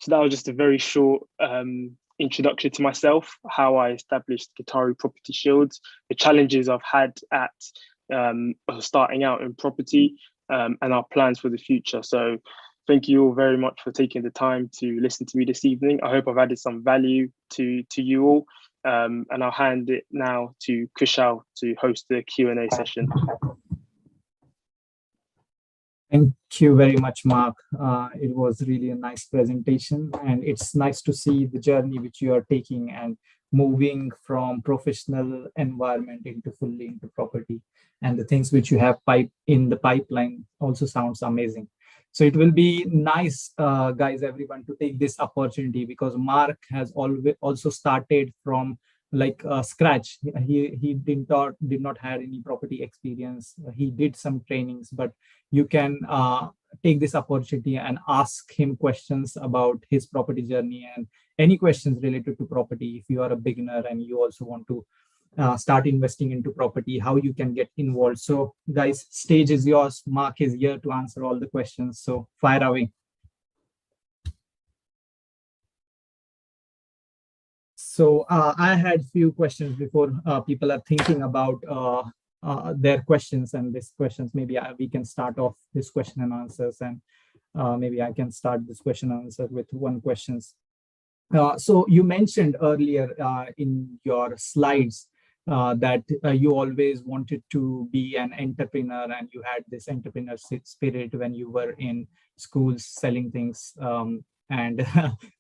So that was just a very short introduction to myself, how I established Gitari Property Shields, the challenges I've had at starting out in property, and our plans for the future. So thank you all very much for taking the time to listen to me this evening. I hope I've added some value to you all. And I'll hand it now to Kushal to host the Q&A session. Thank you very much, Mark. It was really a nice presentation, and it's nice to see the journey which you are taking and moving from professional environment into fully into property, and the things which you have in the pipeline also sounds amazing. So it will be nice, guys, everyone, to take this opportunity, because Mark has always also started from like scratch. He did not have any property experience. He did some trainings, but you can take this opportunity and ask him questions about his property journey and any questions related to property. If you are a beginner and you also want to start investing into property, how you can get involved. So guys, stage is yours. Mark is here to answer all the questions. So fire away. So I had few questions before people are thinking about their questions and these questions. Maybe we can start off this question and answers, and maybe I can start this question and answer with one questions. So you mentioned earlier in your slides that you always wanted to be an entrepreneur, and you had this entrepreneur spirit when you were in schools selling things and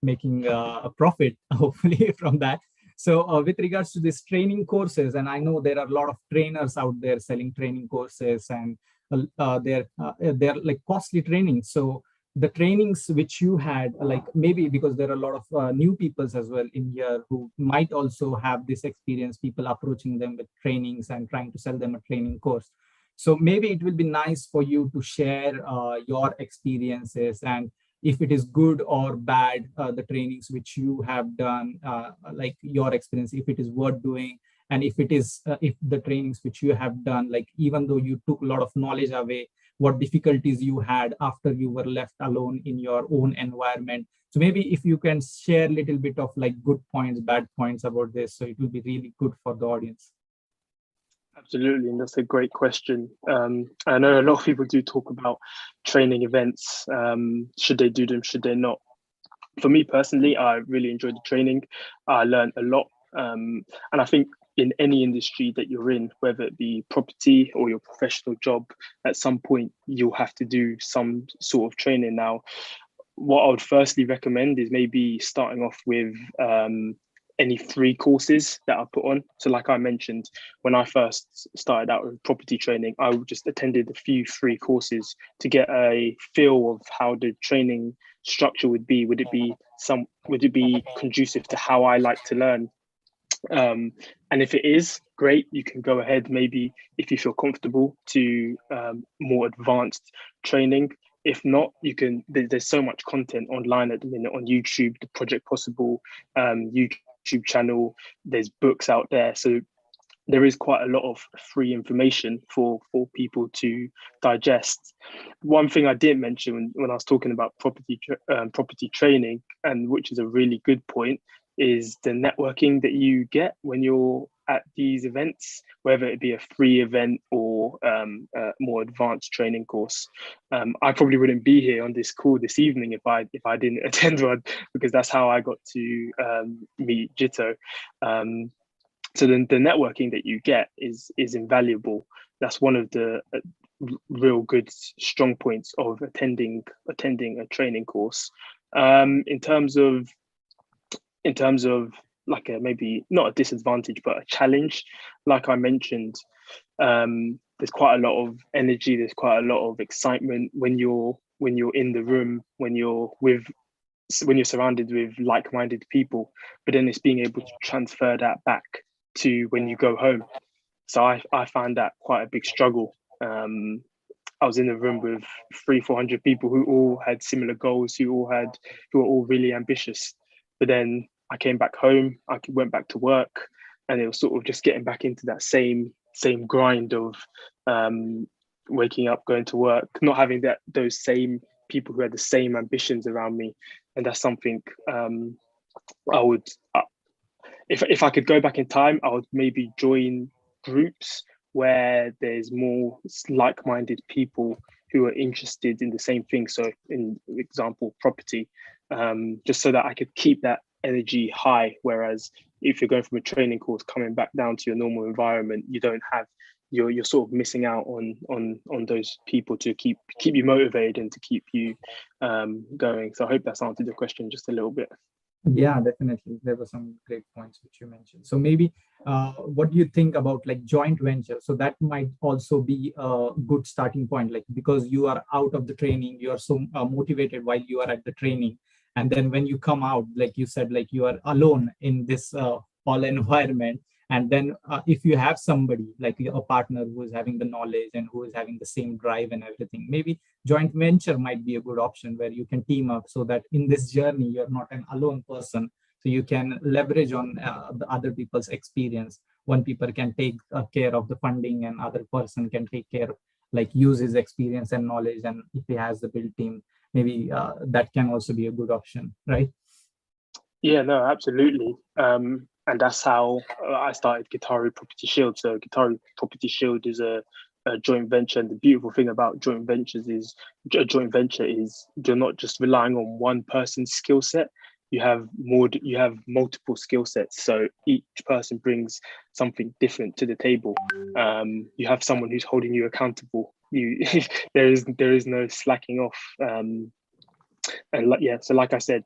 making a profit, hopefully, from that. So with regards to these training courses, and I know there are a lot of trainers out there selling training courses, and they're like costly trainings. So the trainings which you had, like maybe because there are a lot of new peoples as well in here who might also have this experience, people approaching them with trainings and trying to sell them a training course. So maybe it will be nice for you to share your experiences, and if it is good or bad, the trainings which you have done, like your experience, if it is worth doing, and if it is, if the trainings which you have done, like even though you took a lot of knowledge away, what difficulties you had after you were left alone in your own environment. So maybe if you can share a little bit of like good points, bad points about this, so it will be really good for the audience. Absolutely, and that's a great question. I know a lot of people do talk about training events. Should they do them? Should they not? For me personally, I really enjoyed the training. I learned a lot, and I think in any industry that you're in, whether it be property or your professional job, at some point you'll have to do some sort of training. Now, what I would firstly recommend is maybe starting off with any free courses that I put on. So like I mentioned, when I first started out with property training, I just attended a few free courses to get a feel of how the training structure would be. Would it be conducive to how I like to learn? And if it is, great, you can go ahead, maybe if you feel comfortable, to more advanced training. If not, you can, there's so much content online at the minute on YouTube, the Project Possible YouTube channel, there's books out there. So there is quite a lot of free information for people to digest. One thing I didn't mention when I was talking about property training, and which is a really good point, is the networking that you get when you're at these events, whether it be a free event or a more advanced training course. I probably wouldn't be here on this call this evening if I didn't attend one, because that's how I got to meet Jito. So then the networking that you get is invaluable. That's one of the real good strong points of attending a training course. In terms of like maybe not a disadvantage but a challenge, like I mentioned, there's quite a lot of energy, there's quite a lot of excitement when you're in the room, when you're surrounded with like-minded people, but then it's being able to transfer that back to when you go home. So I found that quite a big struggle. I was in a room with 300-400 people who all had similar goals, who were all really ambitious. But then I came back home, I went back to work, and it was sort of just getting back into that same grind of waking up, going to work, not having those same people who had the same ambitions around me. and that's something I would. If I could go back in time, I would maybe join groups where there's more like-minded people who are interested in the same thing. So, in example, property, just so that I could keep that energy high. Whereas if you're going from a training course, coming back down to your normal environment, you don't have you're sort of missing out on those people to keep you motivated and to keep you going. So I hope that's answered your question just a little bit. Yeah, definitely. There were some great points which you mentioned. So maybe what do you think about like joint venture? So that might also be a good starting point, like because you are out of the training, you are so motivated while you are at the training. And then when you come out, like you said, like you are alone in this all environment. And then if you have somebody like a partner who is having the knowledge and who is having the same drive and everything, maybe joint venture might be a good option where you can team up so that in this journey you're not an alone person, so you can leverage on the other people's experience. One people can take care of the funding and other person can take care, like use his experience and knowledge, and if he has the build team, maybe that can also be a good option, right? Yeah, no, absolutely. And that's how I started Gitari Property Shield. So Gitari Property Shield is a joint venture, and the beautiful thing about joint ventures is a joint venture is you're not just relying on one person's skill set. You have multiple skill sets. So each person brings something different to the table. You have someone who's holding you accountable. You there is no slacking off. And yeah, so like I said,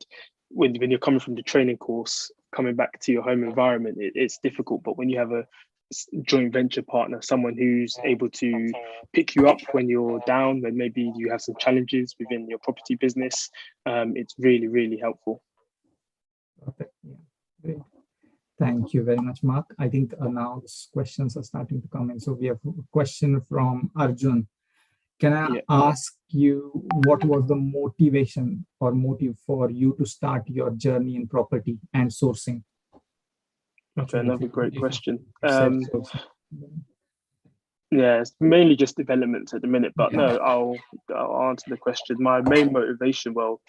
when you're coming from the training course, coming back to your home environment, it's difficult. But when you have a joint venture partner, someone who's able to pick you up when you're down, when maybe you have some challenges within your property business, it's really, really helpful. Perfect. Yeah. Great. Thank you very much, Mark. I think now questions are starting to come in. So we have a question from Arjun. Can I Yeah. ask you what was the motivation or motive for you to start your journey in property and sourcing? Okay, Actually, another great if question. you said sourcing. Yeah, it's mainly just developments at the minute, but Yeah. no, I'll answer the question. My main motivation, well,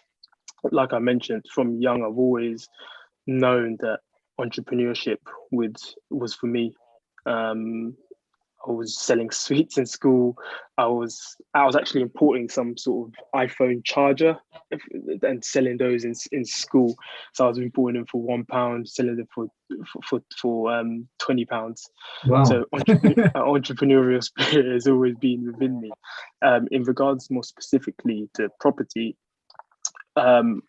like I mentioned, from young, I've always known that entrepreneurship would was for me. Um, I was selling sweets in school. I was actually importing some sort of iPhone charger and selling those in school. So I was importing them for £1, selling them for £20. Wow. So entrepreneurial spirit has always been within me. In regards more specifically to property, well,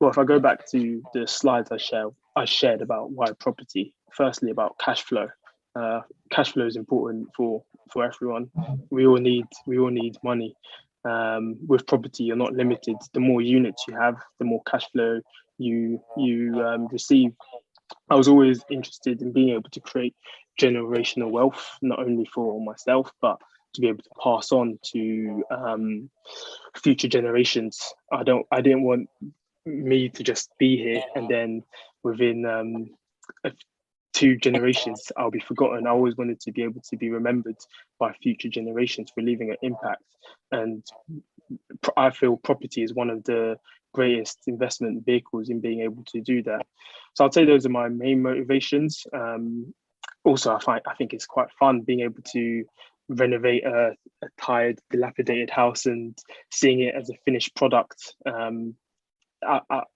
if I go back to the slides I shared about why property. Firstly, about cash flow. Uh, Cash flow is important for everyone. We all need money. With property, you're not limited. The more units you have, the more cash flow you receive. I was always interested in being able to create generational wealth, not only for myself, but to be able to pass on to future generations. I didn't want me to just be here and then within 2 generations I'll be forgotten. I always wanted to be able to be remembered by future generations for leaving an impact. And I feel property is one of the greatest investment vehicles in being able to do that. So I'd say those are my main motivations. Also, I think it's quite fun being able to renovate a tired, dilapidated house and seeing it as a finished product.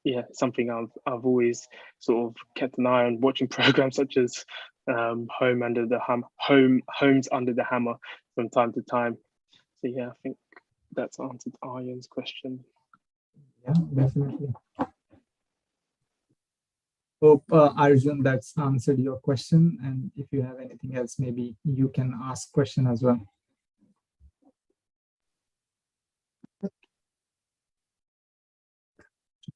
Yeah, something I've always sort of kept an eye on, watching programs such as Homes Under the Hammer from time to time. So yeah, I think that's answered Aryan's question. Yeah, definitely. Hope, Arjun, that's answered your question. And if you have anything else, maybe you can ask question as well. I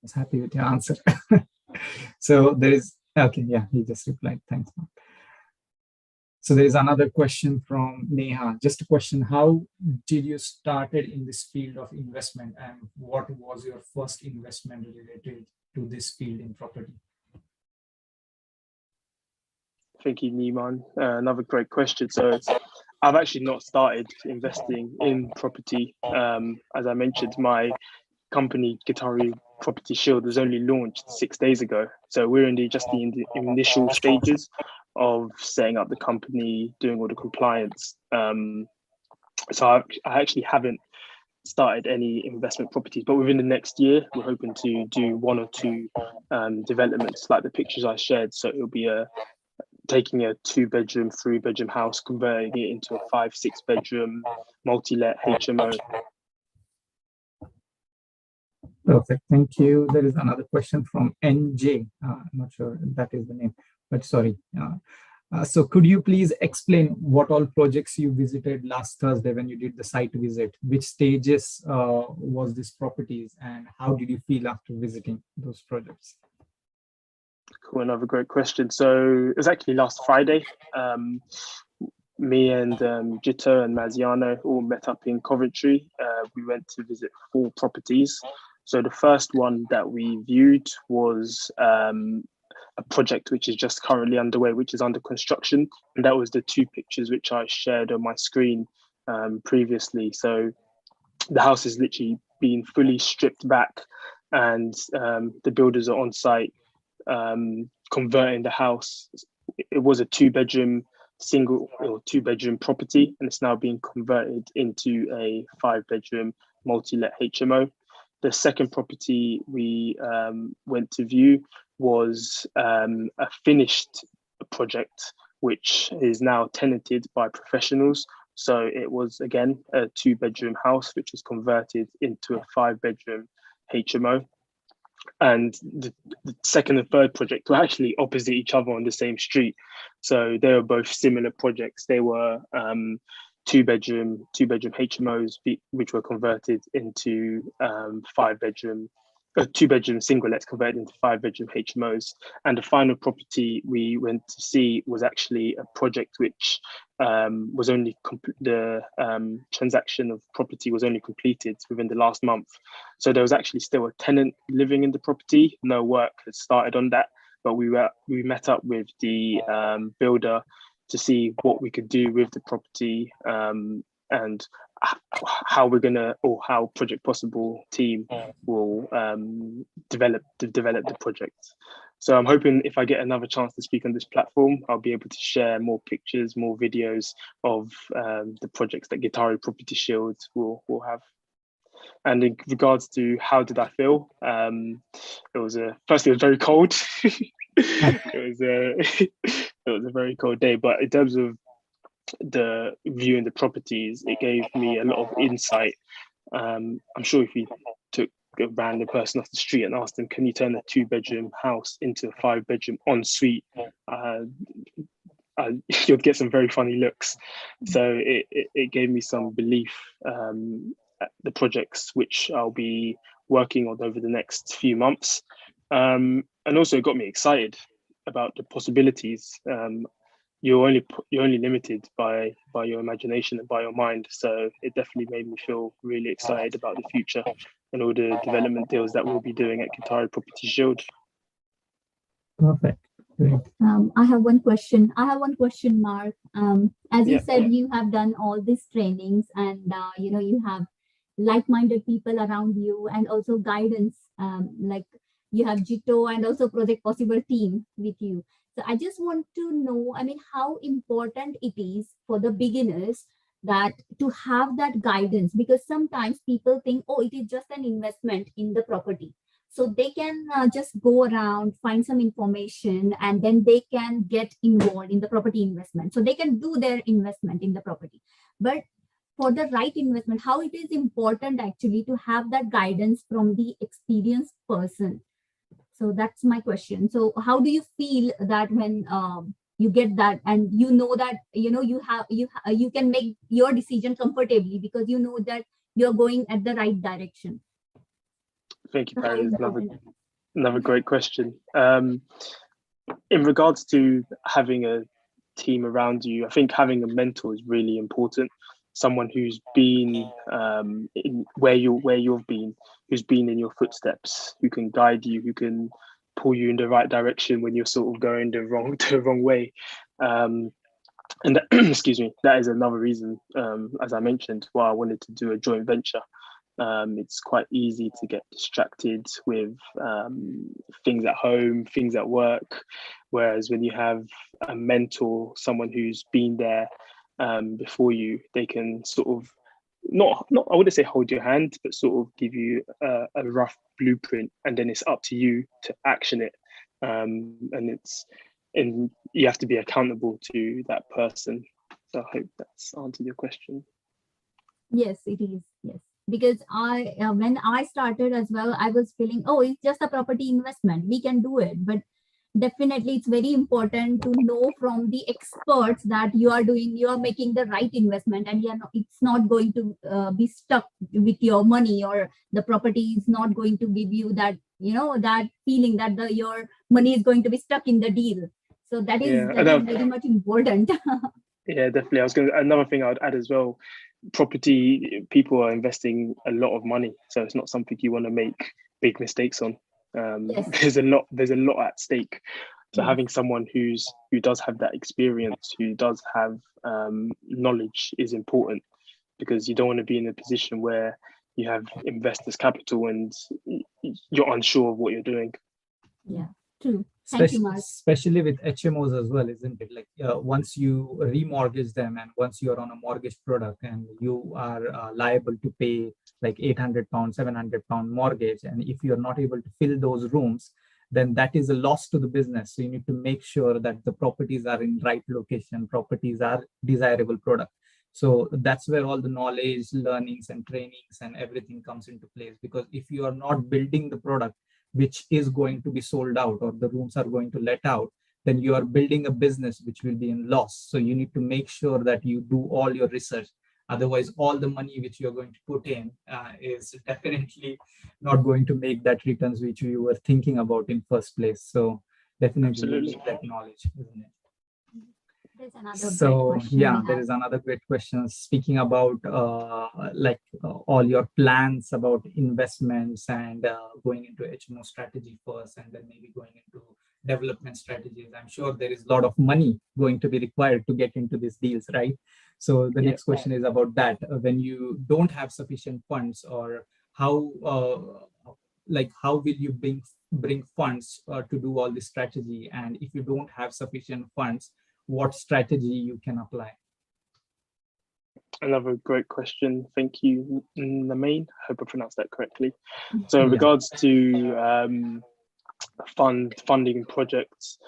was happy with your answer. So there is, okay, yeah, he just replied. Thanks, Mark. So there is another question from Neha. Just a question: how did you started in this field of investment, and what was your first investment related to this field in property? Thank you, Niman. Another great question. So I've actually not started investing in property. As I mentioned, my company, Gitari Property Shield was only launched 6 days ago. So we're in the initial stages of setting up the company, doing all the compliance. So I actually haven't started any investment properties, but within the next year, we're hoping to do one or two developments like the pictures I shared. So it'll be taking a 2-bedroom, 3-bedroom house, converting it into a 5-6 bedroom multi-let HMO. Perfect. Thank you. There is another question from NJ. I'm not sure if that is the name, but sorry. So could you please explain what all projects you visited last Thursday when you did the site visit? Which stages was this properties, and how did you feel after visiting those projects? Cool, another great question. So it was actually last Friday. Me and Gitari and Maziano all met up in Coventry. We went to visit 4 properties. So the first one that we viewed was a project which is just currently underway, which is under construction. And that was the 2 pictures which I shared on my screen previously. So the house is literally being fully stripped back, and the builders are on site converting the house. It was a 2-bedroom single or 2-bedroom property, and it's now being converted into a 5-bedroom multi-let HMO. The second property we went to view was a finished project, which is now tenanted by professionals. So it was, again, a 2-bedroom house, which was converted into a 5-bedroom HMO. And the second and third project were actually opposite each other on the same street. So they were both similar projects. They were 2-bedroom HMOs, which were converted into 5-bedroom, 2-bedroom single lets converted into 5-bedroom HMOs. And the final property we went to see was actually a project which was only the transaction of property was only completed within the last month. So there was actually still a tenant living in the property. No work had started on that, but we met up with the builder to see what we could do with the property and how we're gonna, or how Project Possible team will develop the project. So I'm hoping if I get another chance to speak on this platform, I'll be able to share more pictures, more videos of the projects that Gitari Property Shield will have. And in regards to how did I feel, firstly, it was very cold. It was a very cold day, but in terms of the viewing the properties, it gave me a lot of insight. I'm sure if you took a random person off the street and asked them, can you turn a 2-bedroom house into a 5-bedroom ensuite, you'd get some very funny looks. So it gave me some belief at the projects which I'll be working on over the next few months, and also it got me excited about the possibilities. You're only limited by your imagination and by your mind. So it definitely made me feel really excited about the future and all the development deals that we'll be doing at Gitari Property Shield. Perfect. Great. I have one question. Mark. As you said, you have done all these trainings, and you have like-minded people around you, and also guidance. Like you have Jito and also Project Possible team with you. So I just want to know, how important it is for the beginners that to have that guidance, because sometimes people think, oh, it is just an investment in the property. So they can just go around, find some information, and then they can get involved in the property investment. So they can do their investment in the property. But for the right investment, how it is important actually to have that guidance from the experienced person. So that's my question. So how do you feel that when you get that, and that you can make your decision comfortably because you know that you're going at the right direction? Thank you, Perry. Another great question. In regards to having a team around you, I think having a mentor is really important. Someone who's been in where you've been, who's been in your footsteps, who can guide you, who can pull you in the right direction when you're sort of going the wrong way. And that, excuse me, that is another reason, as I mentioned, why I wanted to do a joint venture. It's quite easy to get distracted with things at home, things at work. Whereas when you have a mentor, someone who's been there before you, they can sort of not I wouldn't say hold your hand, but sort of give you a rough blueprint, and then it's up to you to action it. And you have to be accountable to that person. So I hope that's answered your question. Yes, it is. Yes, because when I started as well, I was feeling, oh, it's just a property investment. We can do it, but definitely it's very important to know from the experts that you are making the right investment, and it's not going to be stuck with your money, or the property is not going to give you that, that feeling that your money is going to be stuck in the deal. So that is very much important. Yeah, definitely. Another thing I'd add as well, property, people are investing a lot of money, so it's not something you want to make big mistakes on. Yes. There's a lot at stake. So Yes. having someone who does have that experience, who does have knowledge, is important, because you don't want to be in a position where you have investors' capital and you're unsure of what you're doing. Yeah, true. Thank you, Mark. Especially with HMOs as well, isn't it? Like once you remortgage them, and once you're on a mortgage product and you are liable to pay like £800, £700 mortgage, and if you're not able to fill those rooms, then that is a loss to the business. So you need to make sure that the properties are in right location, properties are desirable product. So that's where all the knowledge, learnings and trainings and everything comes into place. Because if you are not building the product which is going to be sold out, or the rooms are going to let out, then you are building a business which will be in loss. So you need to make sure that you do all your research. Otherwise, all the money which you're going to put in is definitely not going to make that returns which you were thinking about in first place. So definitely you need that knowledge, isn't it? So yeah, there is another great question. Speaking about all your plans about investments and going into HMO strategy first, and then maybe going into development strategies. I'm sure there is a lot of money going to be required to get into these deals, right? So the next question is about that. When you don't have sufficient funds, or how will you bring funds to do all this strategy? And if you don't have sufficient funds, what strategy you can apply? Another great question. Thank you, Namain. I hope I pronounced that correctly. So in regards to funding projects,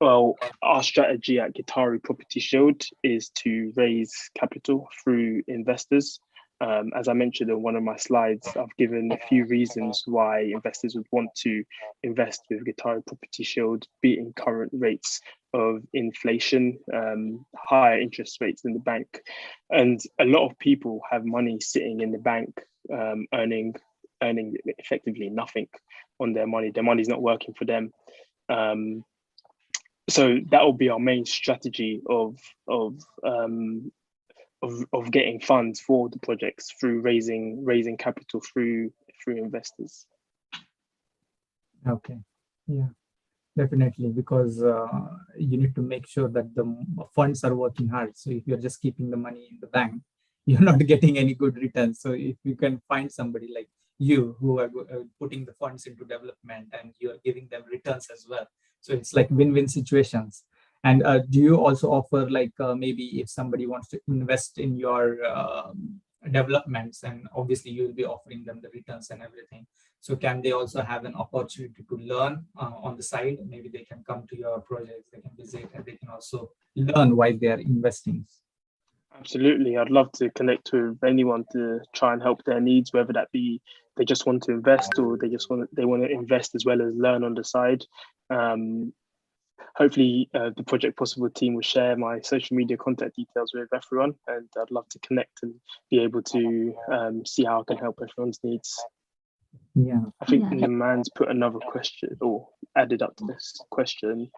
well, our strategy at Gitari Property Shield is to raise capital through investors. As I mentioned in one of my slides, I've given a few reasons why investors would want to invest with Gitari Property Shield, beating current rates of inflation, higher interest rates in the bank. And a lot of people have money sitting in the bank, earning effectively nothing on their money. Their money's not working for them. So that will be our main strategy of getting funds for the projects, through raising capital through investors. Okay, yeah, definitely, because you need to make sure that the funds are working hard. So if you're just keeping the money in the bank, you're not getting any good returns. So if you can find somebody like you who are putting the funds into development, and you're giving them returns as well, so it's like win-win situations. And do you also offer maybe if somebody wants to invest in your developments, and obviously you will be offering them the returns and everything, so can they also have an opportunity to learn on the side? Maybe they can come to your projects, they can visit, and they can also learn while they are investing. Absolutely. I'd love to connect with anyone to try and help their needs, whether that be they just want to invest, or they want to invest as well as learn on the side. Hopefully the Project Possible team will share my social media contact details with everyone, and I'd love to connect and be able to see how I can help everyone's needs. Yeah, I think the man's put another question or added up to this question,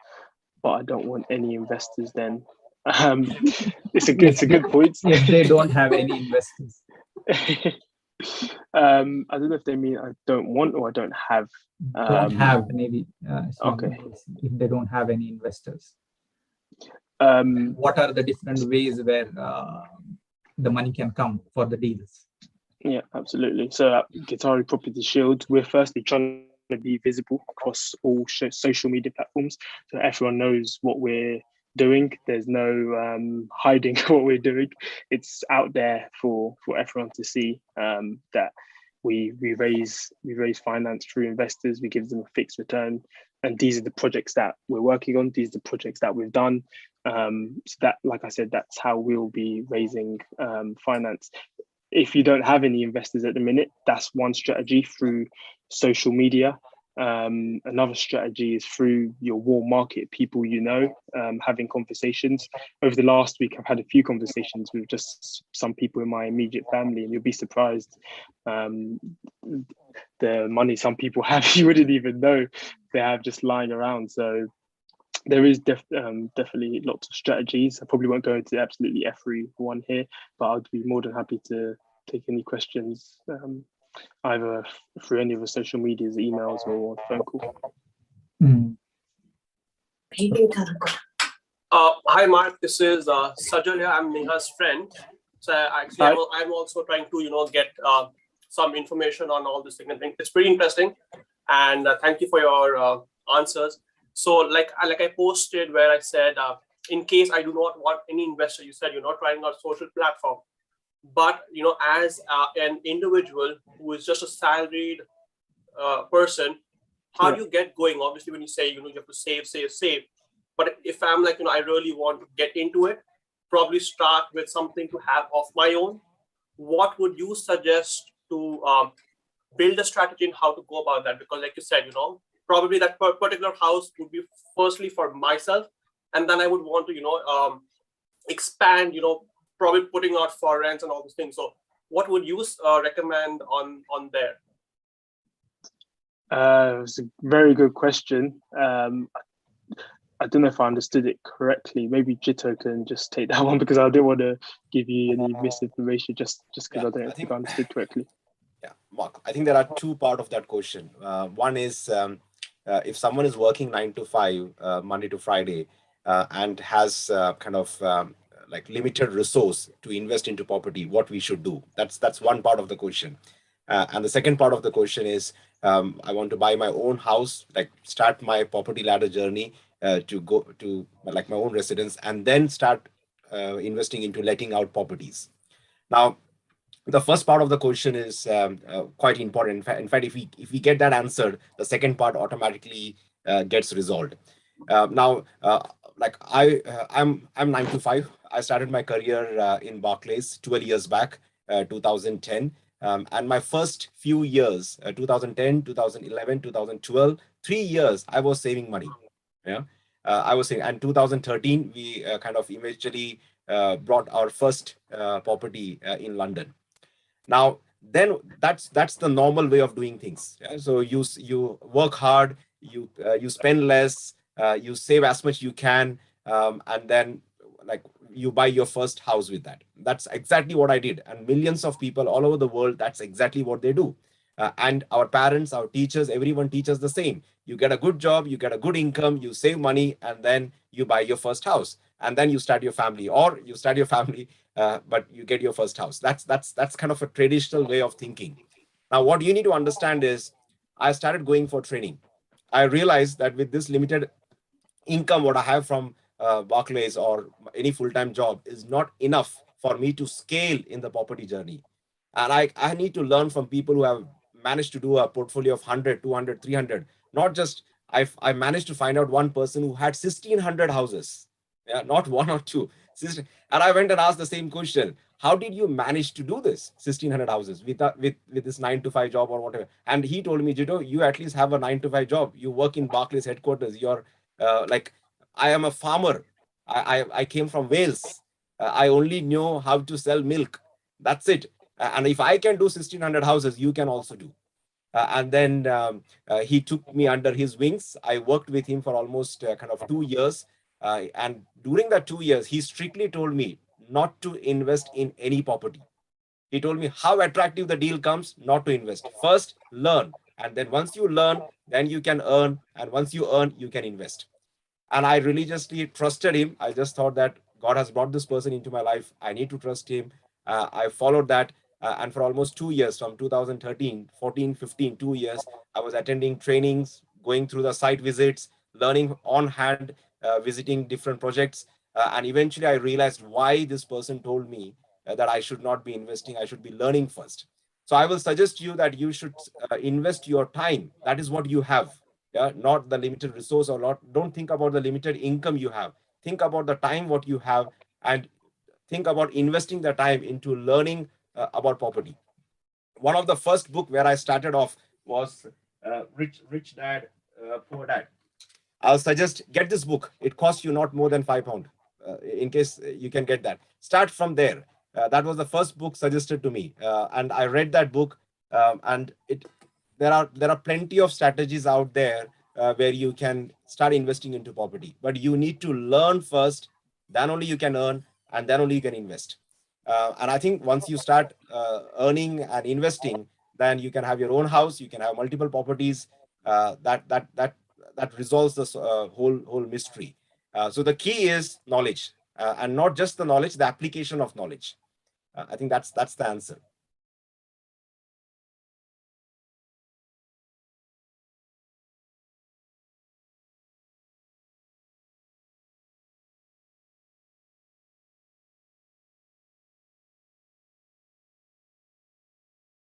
but I don't want any investors then. It's a good point. If they don't have any investors. I don't know if they mean I don't want or I don't have. Don't have, maybe. Okay. If they don't have any investors. What are the different ways where the money can come for the deals? Yeah, absolutely. So at Gitari Property Shield, we're firstly trying to be visible across all social media platforms, so everyone knows what we're doing. There's no hiding what we're doing. It's out there for everyone to see. That we raise finance through investors. We give them a fixed return, and these are the projects that we're working on. These are the projects that we've done. So that, like I said, that's how we'll be raising finance. If you don't have any investors at the minute, that's one strategy through social media. Another strategy is through your warm market, people you know, having conversations. Over the last week, I've had a few conversations with just some people in my immediate family, and you'll be surprised um, the money some people have you wouldn't even know they have just lying around. So there is definitely lots of strategies. I probably won't go into absolutely every one here, but I'd be more than happy to take any questions, either through any of the social medias, emails, or phone call. Mm. Hi, Mark. This is Sajal here. I'm Neha's friend. So actually, I'm also trying to get some information on all this thing. And it's pretty interesting. And thank you for your answers. So, like I posted where I said, in case I do not want any investor, you said you're not trying out social platform, but as an individual who is just a salaried person, how do you get going? Obviously, when you say you have to save. But if I'm like, I really want to get into it, probably start with something to have of my own. What would you suggest to build a strategy and how to go about that? Because like you said, probably that particular house would be firstly for myself. And then I would want to, expand, probably putting out for rents and all those things. So what would you recommend on there? It's a very good question. I don't know if I understood it correctly. Maybe Jito can just take that one, because I didn't want to give you any misinformation just because I don't think I understood correctly. Yeah, Mark, I think there are two parts of that question. One is if someone is working 9 to 5, Monday to Friday, and has kind of like limited resource to invest into property, what we should do. That's one part of the question. And the second part of the question is, I want to buy my own house, like start my property ladder journey to go to like my own residence, and then start investing into letting out properties. Now, the first part of the question is quite important. In fact, if we get that answered, the second part automatically gets resolved. Now, like I'm 9 to 5. I started my career in Barclays 12 years back, 2010. And my first few years, 2010, 2011, 2012, 3 years, I was saving money. Yeah, I was saying, and 2013, we kind of eventually brought our first property in London. Now, then that's the normal way of doing things. Yeah? So you work hard, you spend less, you save as much you can, and then like you buy your first house with that. That's exactly what I did, and millions of people all over the world, that's exactly what they do. And our parents, our teachers, everyone teaches the same. You get a good job, you get a good income, you save money, and then you buy your first house, and then you start your family, or you start your family, but you get your first house. That's kind of a traditional way of thinking. Now, what you need to understand is, I started going for training. I realized that with this limited income, what I have from Barclays or any full-time job, is not enough for me to scale in the property journey. And I need to learn from people who have managed to do a portfolio of 100, 200, 300. Not just, I managed to find out one person who had 1,600 houses. Yeah, not one or two. And I went and asked the same question. How did you manage to do this? 1,600 houses with this 9 to 5 job or whatever. And he told me, Jito, you at least have a 9 to 5 job. You work in Barclays headquarters. You're like, I am a farmer. I came from Wales. I only know how to sell milk. That's it. And if I can do 1,600 houses, you can also do. And then he took me under his wings. I worked with him for almost kind of 2 years. And during that 2 years, he strictly told me not to invest in any property. He told me how attractive the deal comes, not to invest. First, learn. And then once you learn, then you can earn. And once you earn, you can invest. And I religiously trusted him. I just thought that God has brought this person into my life. I need to trust him. I followed that. And for almost 2 years, from 2013, 14, 15, 2 years, I was attending trainings, going through the site visits, learning on hand, visiting different projects. And eventually I realized why this person told me that I should not be investing, I should be learning first. So I will suggest you that you should invest your time. That is what you have. Yeah, not the limited resource, or not. Don't think about the limited income you have. Think about the time what you have, and think about investing the time into learning about property. One of the first book where I started off was Rich Dad, Poor Dad. I'll suggest get this book. It costs you not more than £5. In case you can get that, start from there. That was the first book suggested to me, and I read that book. And it there are plenty of strategies out there where you can start investing into property, but you need to learn first. Then only you can earn, and then only you can invest. And I think once you start earning and investing, then you can have your own house. You can have multiple properties. That resolves this whole mystery. So the key is knowledge, and not just the knowledge, the application of knowledge. I think that's the answer.